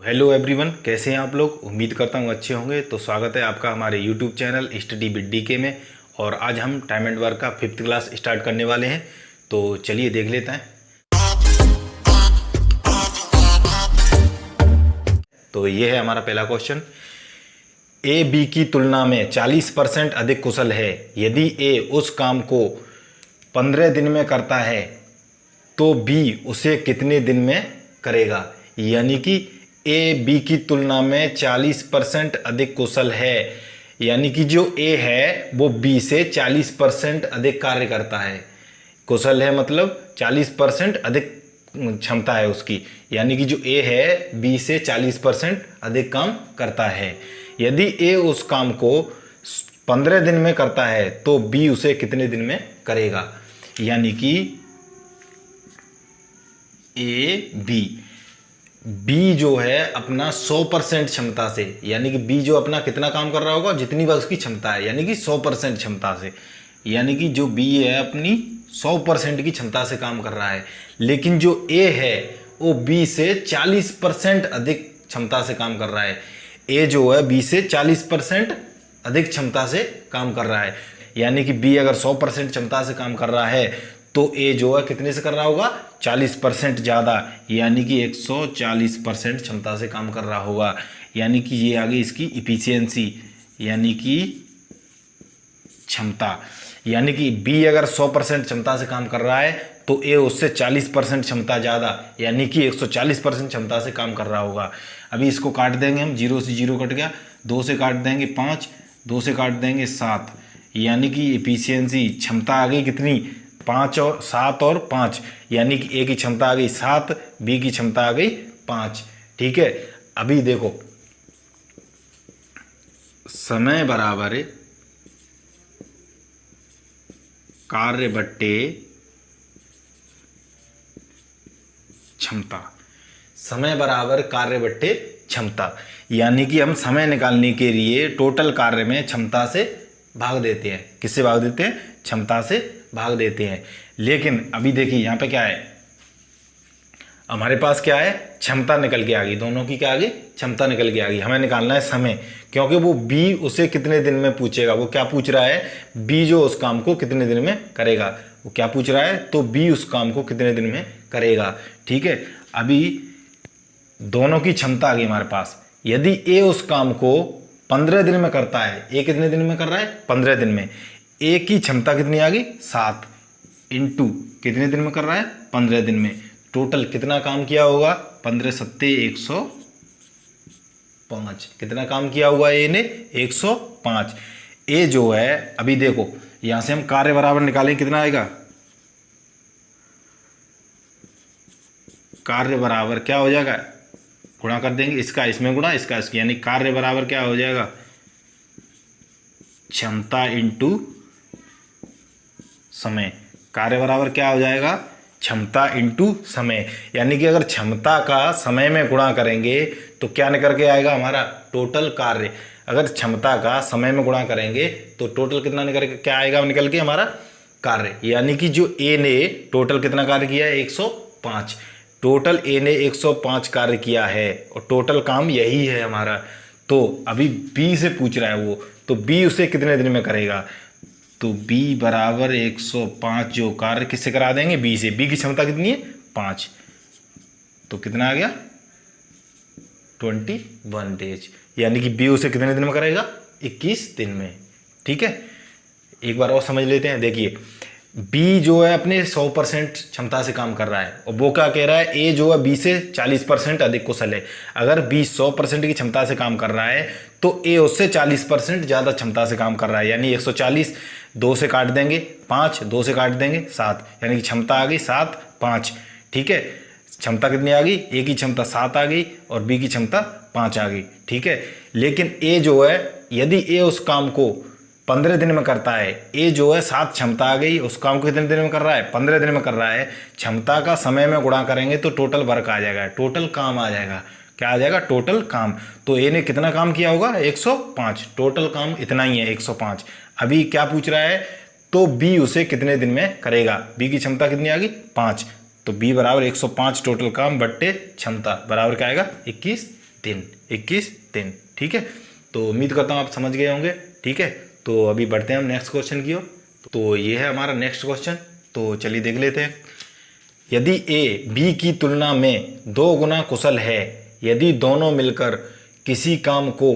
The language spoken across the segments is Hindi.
हेलो एवरीवन, कैसे हैं आप लोग। उम्मीद करता हूँ अच्छे होंगे। तो स्वागत है आपका हमारे YouTube channel study with DK में। और आज हम टाइम एंड वर्क का 5th क्लास स्टार्ट करने वाले हैं। तो चलिए देख लेते हैं। तो ये है हमारा पहला क्वेश्चन। ए बी की तुलना में 40% अधिक कुशल है। यदि ए उस काम को 15 दिन में करता है तो बी उसे कितने दिन में करेगा। यानी कि ए बी की तुलना में 40% अधिक कुशल है, यानी कि जो ए है वो बी से 40% अधिक कार्य करता है। कुशल है मतलब 40% अधिक क्षमता है उसकी, यानी कि जो ए है बी से 40% अधिक काम करता है। यदि ए उस काम को 15 दिन में करता है तो बी उसे कितने दिन में करेगा। यानी कि ए बी जो है अपना 100% क्षमता से, यानी कि बी जो अपना कितना काम कर रहा होगा, जितनी बार उसकी क्षमता है, यानी कि 100% क्षमता से, यानी कि जो बी है अपनी 100% की क्षमता से काम कर रहा है। लेकिन जो ए है वो बी से 40% अधिक क्षमता से काम कर रहा है। ए जो है बी से 40% अधिक क्षमता से काम कर रहा है। यानी कि बी अगर 100% क्षमता से काम कर रहा है तो ए जो है कितने से कर रहा होगा, 40% ज़्यादा, यानी कि 140% क्षमता से काम कर रहा होगा। यानी कि ये आ गई इसकी इफिशियंसी, यानी कि क्षमता। यानी कि बी अगर 100% क्षमता से काम कर रहा है तो ए उससे 40% क्षमता ज़्यादा, यानी कि 140% क्षमता से काम कर रहा होगा। अभी इसको काट देंगे हम, 0 से 0 कट गया, 2 से काट देंगे 5, 2 से काट देंगे 7, यानी कि इफिशियंसी क्षमता आ गई कितनी, 5 और 7 और 5, यानी कि ए की क्षमता आ गई 7, बी की क्षमता आ गई 5। ठीक है, अभी देखो समय बराबर कार्य बट्टे क्षमता, समय बराबर कार्य बट्टे क्षमता। यानी कि हम समय निकालने के लिए टोटल कार्य में क्षमता से भाग देते हैं। किससे भाग देते हैं, क्षमता से भाग देते हैं। लेकिन अभी देखिए यहाँ पे क्या है, हमारे पास क्या है, क्षमता निकल के आ गई, दोनों की क्या आ गई, क्षमता निकल के आ गई। हमें निकालना है समय, क्योंकि वो बी उसे कितने दिन में पूछेगा। वो क्या पूछ रहा है, बी जो उस काम को कितने दिन में करेगा, वो क्या पूछ रहा है, तो बी उस काम को कितने दिन में करेगा। ठीक है, अभी दोनों की क्षमता आ गई हमारे पास। यदि ए उस काम को 15 दिन में करता है, ए कितने दिन में कर रहा है, 15 दिन में, ए की क्षमता कितनी आ गई, 7 इंटू कितने दिन में कर रहा है, 15 दिन में, टोटल कितना काम किया होगा, 15 सत्ते 105, कितना काम किया होगा ए ने, 105। ए जो है, अभी देखो यहां से हम कार्य बराबर निकालें, कितना आएगा, कार्य बराबर क्या हो जाएगा, गुणा कर देंगे, इसका इसमें गुणा, इसका इसकी, यानी कार्य बराबर क्या हो जाएगा, क्षमता इंटू समय। कार्य बराबर क्या हो जाएगा, क्षमता इंटू समय। यानी कि अगर क्षमता का समय में गुणा करेंगे तो क्या निकल के आएगा हमारा, टोटल कार्य। अगर क्षमता का समय में गुणा करेंगे तो टोटल कितना निकल के क्या आएगा, निकल के हमारा कार्य। यानी कि जो ए ने टोटल कितना कार्य किया है, 105, टोटल ए ने 105 कार्य किया है और टोटल काम यही है हमारा। तो अभी बी से पूछ रहा है वो, तो बी उसे कितने दिन में करेगा, तो b बराबर 105 जो कार्य किससे करा देंगे, b से। b की क्षमता कितनी है, 5, तो कितना आ गया, 21 डेज, यानी कि b उसे कितने दिन में करेगा, 21 दिन में। ठीक है, एक बार और समझ लेते हैं। देखिए b जो है अपने 100% क्षमता से काम कर रहा है और वो क्या कह रहा है, a जो है b से 40% अधिक कुशल है। अगर b 100% की क्षमता से काम कर रहा है तो a उससे 40% ज़्यादा क्षमता से काम कर रहा है, यानी 140, 2 से काट देंगे 5, 2 से काट देंगे 7, यानी कि क्षमता आ गई 7, 5। ठीक है, क्षमता कितनी आ गई, a की क्षमता 7 आ गई और b की क्षमता 5 आ गई। ठीक है, लेकिन a जो है, यदि a उस काम को 15 दिन में करता है, ए जो है 7 क्षमता आ गई, उस काम को कितने दिन में कर रहा है, 15 दिन में कर रहा है, क्षमता का समय में गुणा करेंगे तो टोटल वर्क आ जाएगा, टोटल काम आ जाएगा। क्या आ जाएगा, टोटल काम। तो ए ने कितना काम किया होगा, 105, टोटल काम इतना ही है, 105। अभी क्या पूछ रहा है, तो बी उसे कितने दिन में करेगा, बी की क्षमता कितनी आ गई, 5, तो बी बराबर 105 टोटल काम बट्टे क्षमता बराबर क्या आएगा, 21 दिन, 21 दिन। ठीक है, तो उम्मीद करता हूँ आप समझ गए होंगे। ठीक है, तो अभी बढ़ते हैं हम नेक्स्ट क्वेश्चन की ओर। तो ये है हमारा नेक्स्ट क्वेश्चन, तो चलिए देख लेते हैं। यदि ए बी की तुलना में 2 गुना कुशल है, यदि दोनों मिलकर किसी काम को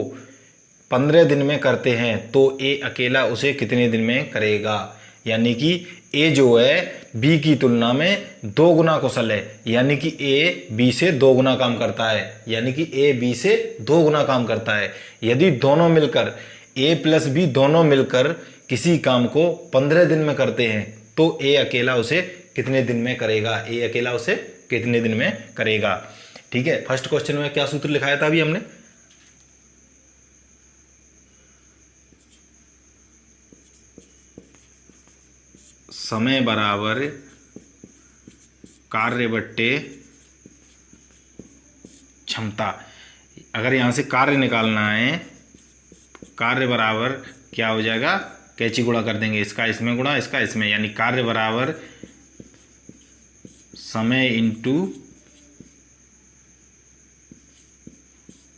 15 दिन में करते हैं तो ए अकेला उसे कितने दिन में करेगा। यानी कि ए जो है बी की तुलना में 2 गुना कुशल है, यानी कि ए बी से 2 गुना काम करता है, यानी कि ए बी से 2 गुना काम करता है। यदि दोनों मिलकर ए प्लस बी दोनों मिलकर किसी काम को 15 दिन में करते हैं तो ए अकेला उसे कितने दिन में करेगा। ए अकेला उसे कितने दिन में करेगा। ठीक है, फर्स्ट क्वेश्चन में क्या सूत्र लिखाया था अभी हमने, समय बराबर कार्य बट्टे क्षमता। अगर यहां से कार्य निकालना है, कार्य बराबर क्या हो जाएगा, कैची गुणा कर देंगे, इसका इसमें गुणा इसका इसमें, यानी कार्य बराबर समय इंटू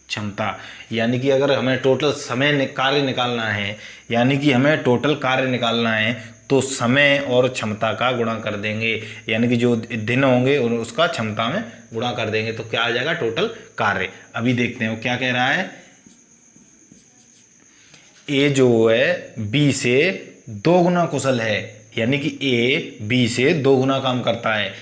क्षमता। यानी कि अगर हमें टोटल समय कार्य निकालना है, यानी कि हमें टोटल कार्य निकालना है तो समय और क्षमता का गुणा कर देंगे, यानी कि जो दिन होंगे उसका क्षमता में गुणा कर देंगे तो क्या आ जाएगा, टोटल कार्य। अभी देखते हैं वो क्या कह रहा है। ए जो है बी से 2 गुना कुशल है, यानी कि ए बी से 2 गुना काम करता है।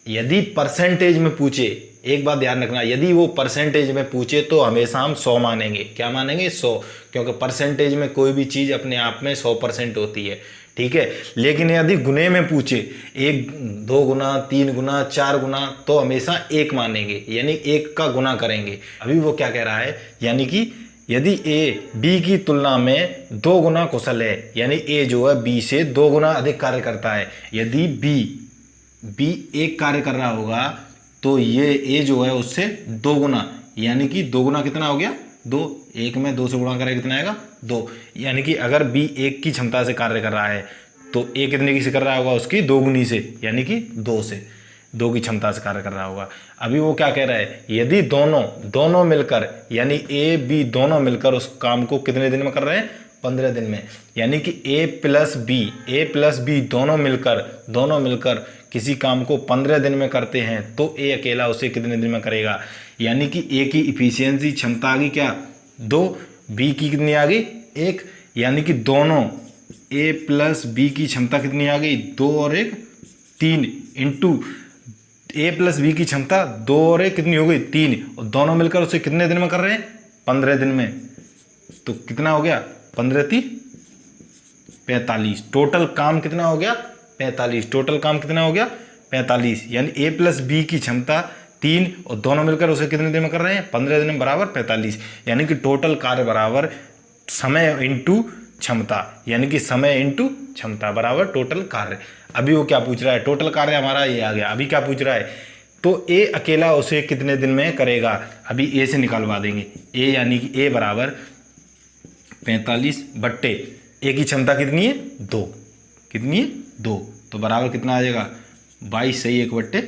यदि परसेंटेज में पूछे, एक बात ध्यान रखना, यदि वो परसेंटेज में पूछे तो हमेशा हम 100 मानेंगे। क्या मानेंगे, 100, क्योंकि परसेंटेज में कोई भी चीज़ अपने आप में 100% होती है। ठीक है, लेकिन यदि गुने में पूछे 1 2 गुना 3 गुना 4 गुना तो हमेशा 1 मानेंगे, यानी 1 का गुना करेंगे। अभी वो क्या कह रहा है, यानी कि यदि ए बी की तुलना में 2 गुना कुशल है, यानी ए जो है बी से 2 गुना अधिक कार्य करता है। यदि बी 1 कार्य कर रहा होगा तो ये ए जो है उससे 2 गुना, यानी कि 2 गुना कितना हो गया, 2, 1 में 2 से गुणा करें कितना आएगा, 2। यानी कि अगर बी 1 की क्षमता से कार्य कर रहा है तो ए कितने की से कर रहा होगा, उसकी 2 गुनी से, यानी कि 2 से, 2 की क्षमता से कार्य कर रहा होगा। अभी वो क्या कह रहा है, यदि दोनों मिलकर, यानी ए बी दोनों मिलकर उस काम को कितने दिन में कर रहे हैं, 15 दिन में। यानी कि ए प्लस बी दोनों मिलकर किसी काम को 15 दिन में करते हैं तो ए अकेला उसे कितने दिन में करेगा। यानी कि ए की इफिशियंसी क्षमता आ गई क्या, 2, बी की कितनी आ गई, 1, यानी कि दोनों ए प्लस बी की क्षमता कितनी आ गई, 2 और 1 3 इंटू ए प्लस बी की क्षमता 2 और 1 कितनी हो गई, 3, और दोनों मिलकर उसे कितने दिन में कर रहे हैं, 15 दिन में। तो कितना हो गया, 15 3 45, टोटल काम कितना हो गया, 45, टोटल काम कितना हो गया, 45। यानी ए प्लस बी की क्षमता 3 और दोनों मिलकर उसे कितने दिन में कर रहे हैं, 15 दिन में बराबर 45। यानी कि टोटल कार्य बराबर समय इंटू क्षमता, यानी कि समय इंटू क्षमता बराबर टोटल कार्य। अभी वो क्या पूछ रहा है, टोटल कार्य हमारा ये आ गया। अभी क्या पूछ रहा है, तो ए अकेला उसे कितने दिन में करेगा। अभी ए से निकालवा देंगे, ए यानी कि ए बराबर 45 बट्टे ए की क्षमता कितनी है, 2, कितनी है, 2, तो बराबर कितना आ जाएगा, 22 सही 1 बट्टे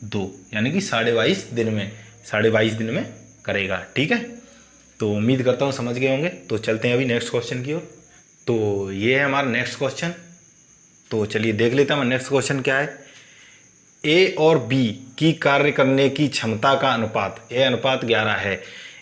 2, यानी कि 22.5 दिन में, 22.5 दिन में करेगा। ठीक है, तो उम्मीद करता हूँ समझ गए होंगे। तो चलते हैं अभी नेक्स्ट क्वेश्चन की ओर। तो ये है हमारा नेक्स्ट क्वेश्चन, तो चलिए देख लेते हैं नेक्स्ट क्वेश्चन क्या है। ए और बी की कार्य करने की क्षमता का अनुपात, ए अनुपात 11 है,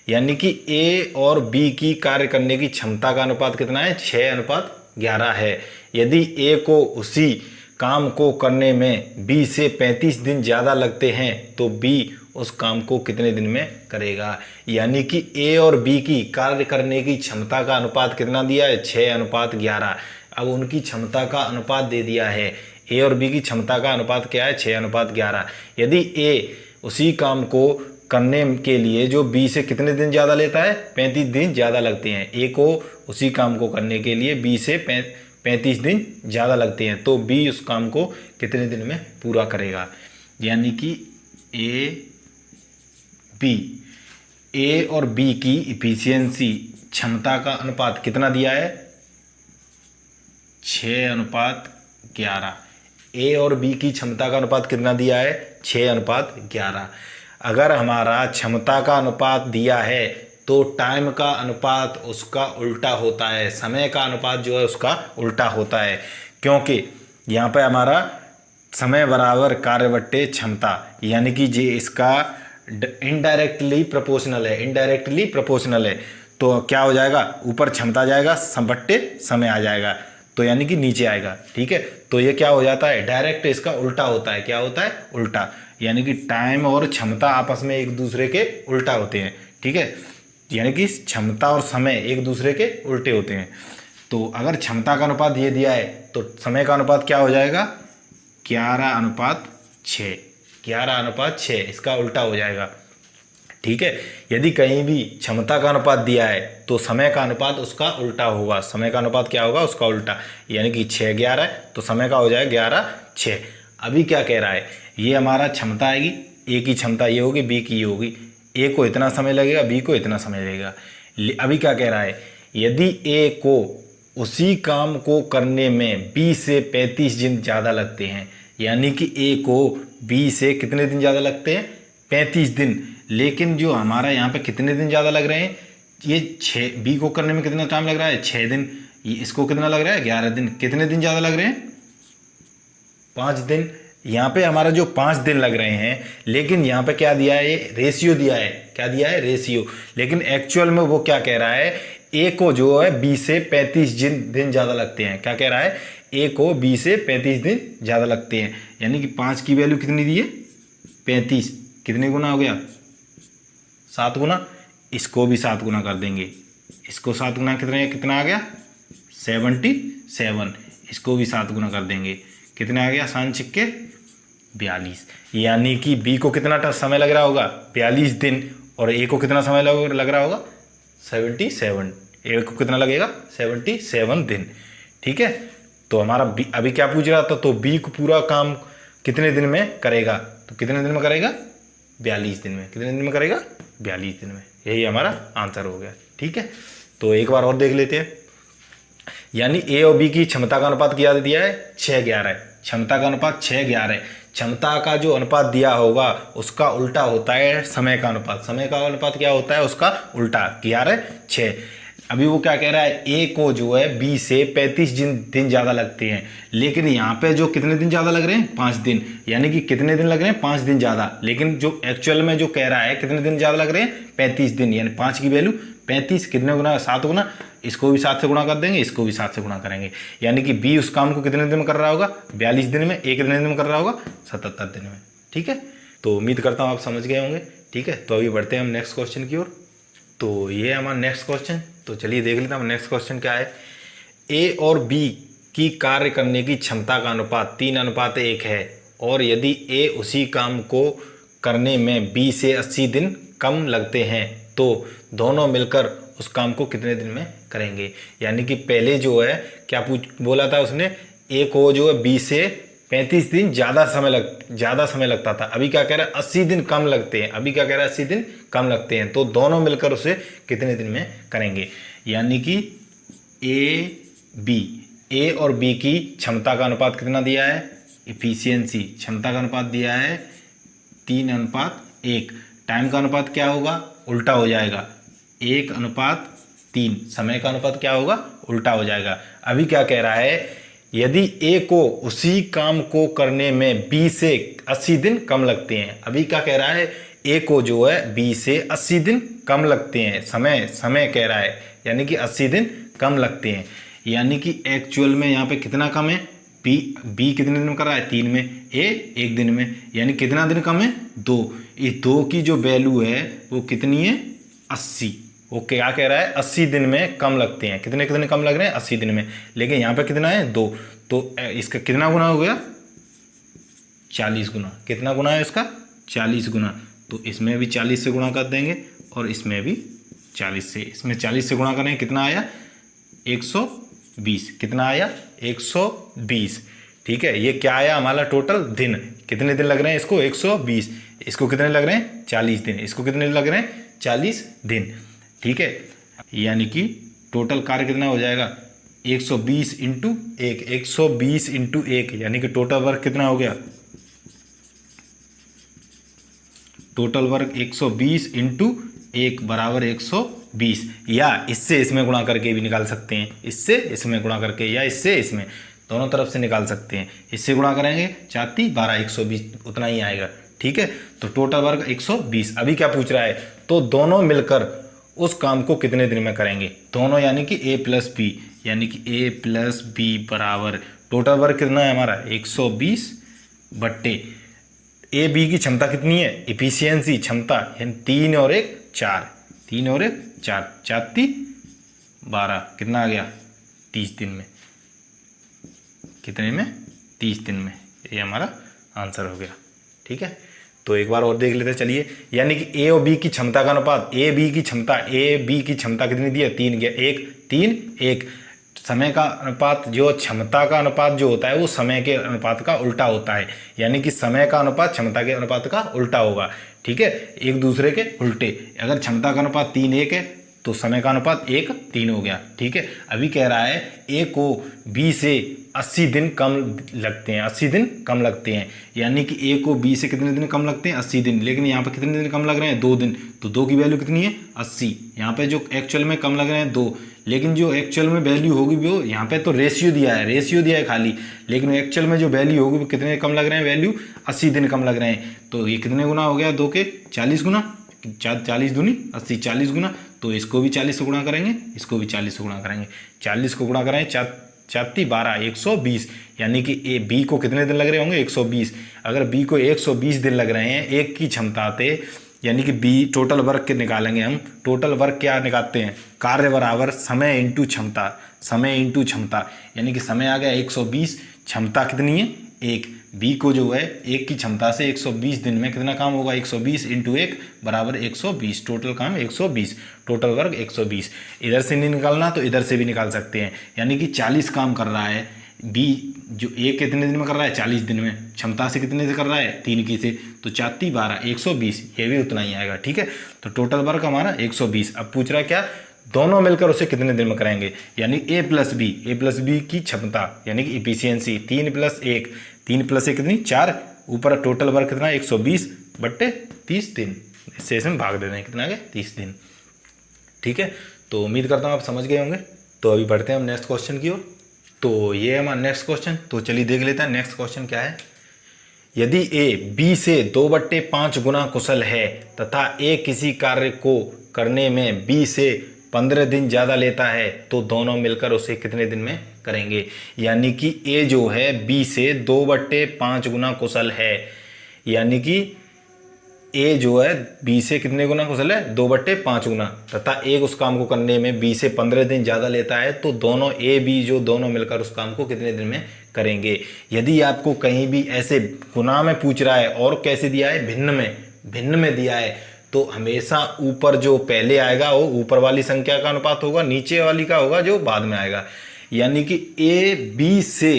यानी कि ए और बी की कार्य करने की क्षमता का अनुपात कितना है, 6:11 है। यदि ए को उसी काम को करने में बी से 35 दिन ज़्यादा लगते हैं तो बी उस काम को कितने दिन में करेगा। यानी कि ए और बी की कार्य करने की क्षमता का अनुपात कितना दिया है, 6:11। अब उनकी क्षमता का अनुपात दे दिया है, ए और बी की क्षमता का अनुपात क्या है, 6:11। यदि ए उसी काम को करने के लिए जो बी से कितने दिन ज़्यादा लेता है, 35 दिन ज़्यादा लगते हैं। ए को उसी काम को करने के लिए बी से 35 दिन ज़्यादा लगते हैं तो बी उस काम को कितने दिन में पूरा करेगा। यानी कि ए और बी की इफिशियंसी क्षमता का अनुपात कितना दिया है, 6:11। ए और बी की क्षमता का अनुपात कितना दिया है, 6:11। अगर हमारा क्षमता का अनुपात दिया है तो टाइम का अनुपात उसका उल्टा होता है, समय का अनुपात जो है उसका उल्टा होता है, क्योंकि यहाँ पे हमारा समय बराबर कार्य बट्टे क्षमता, यानी कि ये इसका इनडायरेक्टली प्रोपोर्शनल है, इनडायरेक्टली प्रोपोर्शनल है। तो क्या हो जाएगा, ऊपर क्षमता जाएगा, बट्टे समय आ जाएगा, तो यानी कि नीचे आएगा। ठीक है, तो ये क्या हो जाता है, डायरेक्ट इसका उल्टा होता है। क्या होता है, उल्टा, यानी कि टाइम और क्षमता आपस में एक दूसरे के उल्टा होते हैं। ठीक है, यानी कि क्षमता और समय एक दूसरे के उल्टे होते हैं। तो अगर क्षमता का अनुपात ये दिया है तो समय का अनुपात क्या हो जाएगा, 11:6, 11:6, इसका उल्टा हो जाएगा। ठीक है, यदि कहीं भी क्षमता का अनुपात दिया है तो समय का अनुपात उसका उल्टा होगा, समय का अनुपात क्या होगा, उसका उल्टा, यानी कि 6:11 तो समय का हो जाएगा 11:6। अभी क्या कह रहा है, ये हमारा क्षमता आएगी, ए की क्षमता ये होगी, बी की ये होगी, ए को इतना समय लगेगा, बी को इतना समय लगेगा। अभी क्या कह रहा है, यदि ए को उसी काम को करने में बी से 35 दिन ज़्यादा लगते हैं, यानी कि ए को बी से कितने दिन ज़्यादा लगते हैं, 35 दिन, लेकिन जो हमारा यहाँ पे कितने दिन ज़्यादा लग रहे हैं, ये 6, बी को करने में कितना टाइम लग रहा है, 6 दिन, ये इसको कितना लग रहा है, 11 दिन, कितने दिन ज़्यादा लग रहे हैं, 5 दिन। यहाँ पे हमारा जो 5 दिन लग रहे हैं, लेकिन यहाँ पे क्या दिया है, ये रेशियो दिया है, क्या दिया है, रेशियो, लेकिन एक्चुअल में वो क्या कह रहा है, ए को जो है बी से 35 दिन ज़्यादा लगते हैं। क्या कह रहा है, ए को बी से 35 दिन ज़्यादा लगते हैं, यानी कि 5 की वैल्यू कितनी दी है, 35, कितने गुना हो गया, 7 गुना, इसको भी 7 गुना कर देंगे, इसको 7 गुना कितना आ गया, 77, इसको भी 7 गुना कर देंगे, कितना आ गया, 7×6 42, यानी कि बी को कितना समय लग रहा होगा, 42 दिन, और ए को कितना समय लग रहा होगा, 77, ए को कितना लगेगा, 77 दिन। ठीक है, तो हमारा बी अभी क्या पूछ रहा था, तो बी को पूरा काम कितने दिन में करेगा, तो कितने दिन में करेगा, 42 दिन में, कितने दिन में करेगा, 42 दिन में, यही हमारा आंसर हो गया। ठीक है, तो एक बार और देख लेते हैं, यानी ए और बी की क्षमता का अनुपात क्या दिया है, 6:11, क्षमता का अनुपात 6:11, क्षमता का जो अनुपात दिया होगा उसका उल्टा होता है समय का अनुपात, समय का अनुपात क्या होता है, उसका उल्टा, 11:6। अभी वो क्या कह रहा है, ए को जो है बी से 35 दिन ज़्यादा लगते हैं, लेकिन यहाँ पे जो कितने दिन ज़्यादा लग रहे हैं, 5 दिन, यानी कि कितने दिन लग रहे हैं, 5 दिन ज़्यादा, लेकिन जो एक्चुअल में जो कह रहा है कितने दिन ज़्यादा लग रहे हैं, 35 दिन, यानी 5 की वैल्यू 35, कितने गुना, 7 गुना, इसको भी 7 से गुणा कर देंगे, इसको भी 7 से गुणा करेंगे, यानी कि बी उस काम को कितने दिन में कर रहा होगा, 42 दिन में, ए कितने दिन में कर रहा होगा, 77 दिन में। ठीक है, तो उम्मीद करता हूँ आप समझ गए होंगे। ठीक है, तो अभी बढ़ते हैं हम नेक्स्ट क्वेश्चन की ओर। तो ये है हमारा नेक्स्ट क्वेश्चन, तो चलिए देख लेते हैं हम नेक्स्ट क्वेश्चन क्या है। ए और बी की कार्य करने की क्षमता का अनुपात 3:1 है, और यदि ए उसी काम को करने में बी से 80 दिन कम लगते हैं तो दोनों मिलकर उस काम को कितने दिन में करेंगे। यानी कि पहले जो है क्या बोला था उसने, ए को जो है बी से 35 दिन ज़्यादा समय लगता था, अभी क्या कह रहा है, 80 दिन कम लगते हैं, अभी क्या कह रहा है, 80 दिन कम लगते हैं, तो दोनों मिलकर उसे कितने दिन में करेंगे। यानी कि ए और बी की क्षमता का अनुपात कितना दिया है, इफिशियंसी, क्षमता का अनुपात दिया है 3:1, टाइम का अनुपात क्या होगा, उल्टा हो जाएगा, 1:3, समय का अनुपात क्या होगा, उल्टा हो जाएगा। अभी क्या कह रहा है, यदि ए को उसी काम को करने में बी से 80 दिन कम लगते हैं, अभी क्या कह रहा है, ए को जो है बी से 80 दिन कम लगते हैं, समय कह रहा है, यानी कि 80 दिन कम लगते हैं, यानी कि एक्चुअल में यहाँ पे कितना कम है, बी कितने दिन में कर रहा है, 3 में, ए 1 दिन में, यानी कितना दिन कम है, 2। इस 2 की जो वैल्यू है वो कितनी है, 80। वो क्या कह रहा है, 80 दिन में कम लगते हैं, कितने कम लग रहे हैं, 80 दिन में, लेकिन यहाँ पे कितना है, 2, तो इसका कितना गुना हो गया, 40 गुना, कितना गुना है इसका, 40 गुना, तो इसमें भी 40 से गुणा कर देंगे और इसमें भी 40 से, इसमें 40 से गुणा करें, कितना आया, 120, कितना आया, 120। ठीक है, ये क्या आया हमारा टोटल दिन, कितने दिन लग रहे हैं इसको, 120, इसको कितने लग रहे हैं, 40 दिन, इसको कितने लग रहे हैं, 40 दिन। ठीक है, यानी कि टोटल कार्य कितना हो जाएगा, 120 × 1, 120 × 1, यानी कि टोटल वर्क कितना हो गया, टोटल वर्क 120 इंटू 1 बराबर 120, या इससे इसमें गुणा करके भी निकाल सकते हैं, इससे इसमें गुणा करके या इससे इसमें, दोनों तरफ से निकाल सकते हैं। इससे गुणा करेंगे 4 12 120 उतना ही आएगा। ठीक है, तो टोटल वर्क 120। अभी क्या पूछ रहा है, तो दोनों मिलकर उस काम को कितने दिन में करेंगे, दोनों यानी कि ए प्लस बी, यानी कि ए प्लस बी बराबर टोटल वर्क कितना है हमारा 120 बट्टे ए बी की क्षमता कितनी है, इफिशियंसी क्षमता, यानी 3 और 1 4, 3 और 1 4, 4 3 12, कितना आ गया 30 दिन में, कितने में 30 दिन में, ये हमारा आंसर हो गया। ठीक है, तो एक बार और देख लेते हैं चलिए, यानी कि ए और बी की क्षमता का अनुपात, ए बी की क्षमता कितनी दी है 3 गया 1 3 1, समय का अनुपात, जो क्षमता का अनुपात जो होता है वो समय के अनुपात का उल्टा होता है, यानी कि समय का अनुपात क्षमता के अनुपात का उल्टा होगा। ठीक है, एक दूसरे के उल्टे, अगर क्षमता का अनुपात 3 1 है तो समय का अनुपात 1 3 हो गया। ठीक है, अभी कह रहा है ए को बी से 80 दिन कम लगते हैं, 80 दिन कम लगते हैं, यानी कि ए को बी से कितने दिन कम लगते हैं 80 दिन, लेकिन यहाँ पे कितने दिन कम लग रहे हैं 2 दिन, तो 2 की वैल्यू कितनी है 80, यहाँ पे जो एक्चुअल में कम लग रहे हैं 2, लेकिन जो एक्चुअल में वैल्यू होगी वो यहाँ पे तो रेशियो दिया है खाली, लेकिन एक्चुअल में जो वैल्यू होगी वो कितने कम लग रहे हैं, वैल्यू 80 दिन कम लग रहे हैं। तो ये कितने गुना हो गया 2 के 40 गुना, 40 दूनी 80, 40 गुना, तो इसको भी 40 से गुणा करेंगे, इसको भी 40 से गुणा करेंगे, 40 को गुणा करेंगे 4 12 120, यानी कि ए बी को कितने दिन लग रहे होंगे 120। अगर बी को 120 दिन लग रहे हैं एक की क्षमता थे, यानी कि बी टोटल वर्क के निकालेंगे हम। टोटल वर्क क्या निकालते हैं, कार्य बराबर समय इंटू क्षमता, समय इंटू क्षमता, यानी कि समय आ गया 120, क्षमता कितनी है 1, बी को जो है एक की क्षमता से 120 दिन में कितना काम होगा 120 इंटू 1 बराबर 120, टोटल काम 120, टोटल वर्क 120। इधर से नहीं निकालना तो इधर से भी निकाल सकते हैं, यानी कि 40 काम कर रहा है बी, जो ए कितने दिन में कर रहा है 40 दिन में, क्षमता से कितने से कर रहा है 3 की से, तो 4 12 120, ये भी उतना ही आएगा। ठीक है, तो टोटल वर्क हमारा 120। अब पूछ रहा है क्या, दोनों मिलकर उसे कितने दिन में करेंगे, यानी ए प्लस बी की क्षमता, यानी कि इफिशियंसी 3 + 1, 3 + 1 कितनी 4, ऊपर टोटल वर्क कितना 120 बट्टे 30 दिन, इससे इसमें भाग दे दें, कितना आ गया 30 दिन। ठीक है, तो उम्मीद करता हूँ आप समझ गए होंगे। तो अभी बढ़ते हैं हम नेक्स्ट क्वेश्चन की ओर। तो ये है हमारा नेक्स्ट क्वेश्चन, तो चलिए देख लेते हैं नेक्स्ट क्वेश्चन क्या है। यदि ए बी से 2/5 गुना कुशल है तथा ए किसी कार्य को करने में बी से 15 दिन ज़्यादा लेता है, तो दोनों मिलकर उसे कितने दिन में करेंगे, यानी कि ए जो है बी से 2/5 गुना कुशल है, यानी कि ए जो है बी से कितने गुना कुशल है 2/5 गुना, तथा एक उस काम को करने में बी से 15 दिन ज़्यादा लेता है, तो दोनों ए बी जो दोनों मिलकर उस काम को कितने दिन में करेंगे। यदि आपको कहीं भी ऐसे गुना में पूछ रहा है और कैसे दिया है भिन्न में दिया है, तो हमेशा ऊपर जो पहले आएगा वो ऊपर वाली संख्या का अनुपात होगा, नीचे वाली का होगा जो बाद में आएगा, यानी कि ए बी से,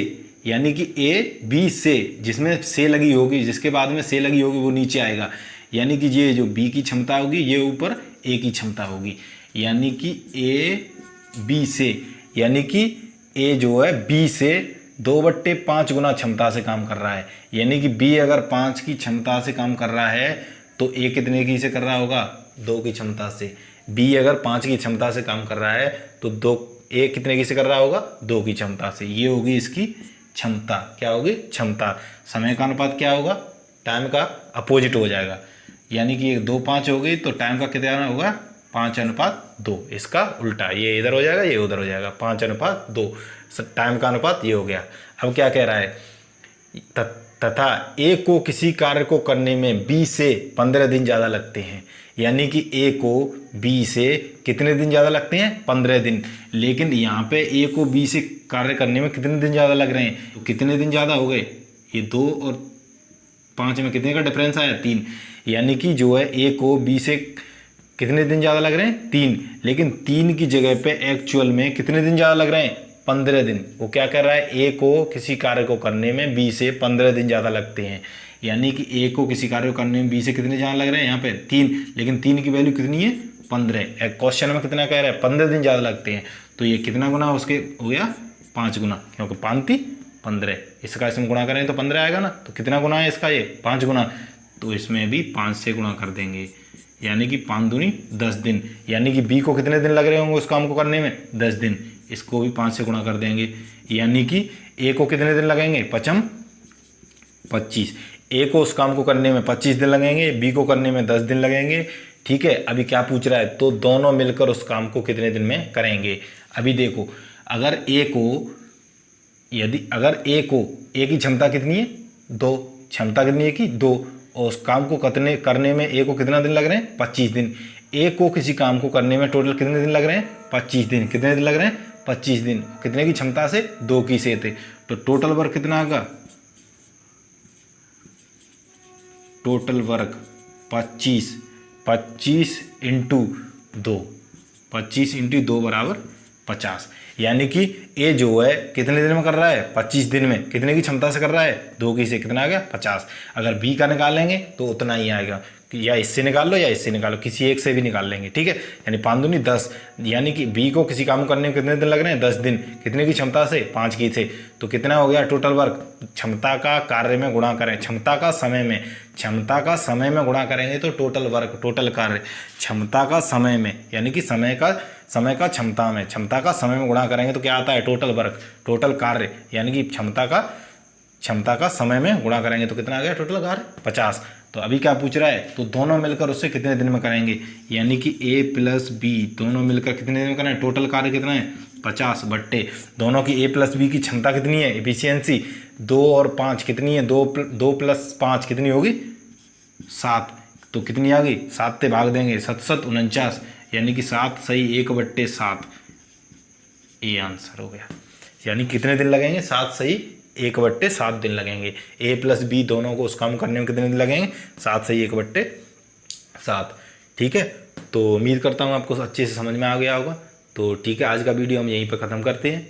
यानी कि ए बी से जिसमें से लगी होगी, जिसके बाद में से लगी होगी वो नीचे आएगा, यानी कि ये जो बी की क्षमता होगी ये ऊपर ए की क्षमता होगी, यानी कि ए बी से, यानी कि ए जो है बी से 2/5 गुना क्षमता से काम कर रहा है, यानी कि बी अगर 5 की क्षमता से काम कर रहा है तो ए कितने की से कर रहा होगा 2 की क्षमता से। बी अगर 5 की क्षमता से काम कर रहा है तो 2 ए कितने की से कर रहा होगा 2 की क्षमता से। ये होगी इसकी क्षमता, क्या होगी क्षमता। समय का अनुपात क्या होगा, टाइम का अपोजिट हो जाएगा, यानी कि 2 5 हो गई तो टाइम का कितना होगा 5:2, इसका उल्टा, ये इधर हो जाएगा ये उधर हो जाएगा, 5:2, टाइम का अनुपात ये हो गया। अब क्या कह रहा है, तथा ए को किसी कार्य को करने में बी से 15 दिन ज़्यादा लगते हैं, यानी कि ए को बी से कितने दिन ज़्यादा लगते हैं 15 दिन, लेकिन यहाँ पे ए को बी से कार्य करने में कितने दिन ज़्यादा लग रहे हैं, तो कितने दिन ज़्यादा हो गए, ये 2 और 5 में कितने का डिफरेंस आया 3, यानी कि जो है ए को बी से कितने दिन ज़्यादा लग रहे हैं 3, लेकिन 3 की जगह पे एक्चुअल में कितने दिन ज़्यादा लग रहे हैं 15 दिन। वो क्या कर रहा है, ए को किसी कार्य को करने में बी से 15 दिन ज़्यादा लगते हैं, यानी कि ए को किसी कार्य को करने में बी से कितने ज़्यादा लग रहे हैं यहाँ पे 3, लेकिन 3 की वैल्यू कितनी है 15। क्वेश्चन में कितना कह रहा है 15 दिन ज़्यादा लगते हैं, तो ये कितना गुना उसके हो गया 5 गुना, क्योंकि 5 × 3 = 15, इसका इसमें गुणा करें तो 15 आएगा ना, तो कितना गुना है इसका ये 5 गुना, तो इसमें भी 5 से गुणा कर देंगे, यानी कि 5 दूनी 10 दिन। यानी कि बी को कितने दिन लग रहे होंगे उस काम को करने में? 10 दिन। इसको भी 5 से गुणा कर देंगे, यानी कि ए को कितने दिन लगेंगे? 25। ए को उस काम को करने में 25 दिन लगेंगे, बी को करने में 10 दिन लगेंगे। ठीक है, अभी क्या पूछ रहा है? तो दोनों मिलकर उस काम को कितने दिन में करेंगे? अभी देखो, अगर ए की क्षमता कितनी है? 2। क्षमता कितनी है कि 2, और उस काम को करने में ए को कितना दिन लग रहे हैं? 25 दिन। ए को किसी काम को करने में टोटल कितने दिन लग रहे हैं? 25 दिन। कितने दिन लग रहे हैं? 25 दिन। कितने की क्षमता से? 2 की से थे, तो टोटल वर्क कितना आएगा? टोटल वर्क 25 इंटू 2, 25 इंटू 2 बराबर 50। यानी कि ए जो है कितने दिन में कर रहा है? 25 दिन में। कितने की क्षमता से कर रहा है? 2 की से। कितना आ गया? 50। अगर बी का निकालेंगे तो उतना ही आएगा, या इससे निकाल लो या इससे निकालो, किसी एक से भी निकाल लेंगे। ठीक है, यानी 5 दूनी 10, यानी कि बी को किसी काम करने में कितने दिन लग रहे हैं? 10 दिन। कितने की क्षमता से? 5 की से। तो कितना हो गया टोटल वर्क? क्षमता का कार्य में गुणा करें, क्षमता का समय में गुणा करेंगे तो टोटल वर्क, टोटल कार्य क्षमता का समय में, यानी कि समय का क्षमता का समय में गुणा करेंगे तो क्या आता है? टोटल वर्क, टोटल कार्य, यानी कि क्षमता का समय में गुणा करेंगे तो कितना आ गया टोटल कार्य? 50। तो अभी क्या पूछ रहा है? तो दोनों मिलकर उससे कितने दिन में करेंगे, यानी कि ए प्लस बी दोनों मिलकर कितने दिन में करेंगे? टोटल कार्य कितना है? 50 बट्टे दोनों की ए प्लस बी की क्षमता कितनी है? एफिशिएंसी 2 और 5 कितनी है? 2 प्लस 5 कितनी होगी? 7। तो कितनी आ गई? 7 से भाग देंगे, 7 7 49, यानी कि 7 सही 1/7। ये आंसर हो गया। यानी कितने दिन लगेंगे? 7 सही 1/7 दिन लगेंगे। ए प्लस बी दोनों को उस काम करने में कितने दिन लगेंगे? 7 सही 1/7। ठीक है, तो उम्मीद करता हूँ आपको अच्छे से समझ में आ गया होगा। तो ठीक है, आज का वीडियो हम यहीं पर ख़त्म करते हैं।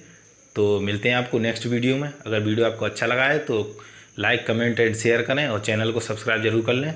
तो मिलते हैं आपको नेक्स्ट वीडियो में। अगर वीडियो आपको अच्छा लगा है तो लाइक, कमेंट एंड शेयर करें और चैनल को सब्सक्राइब जरूर कर लें।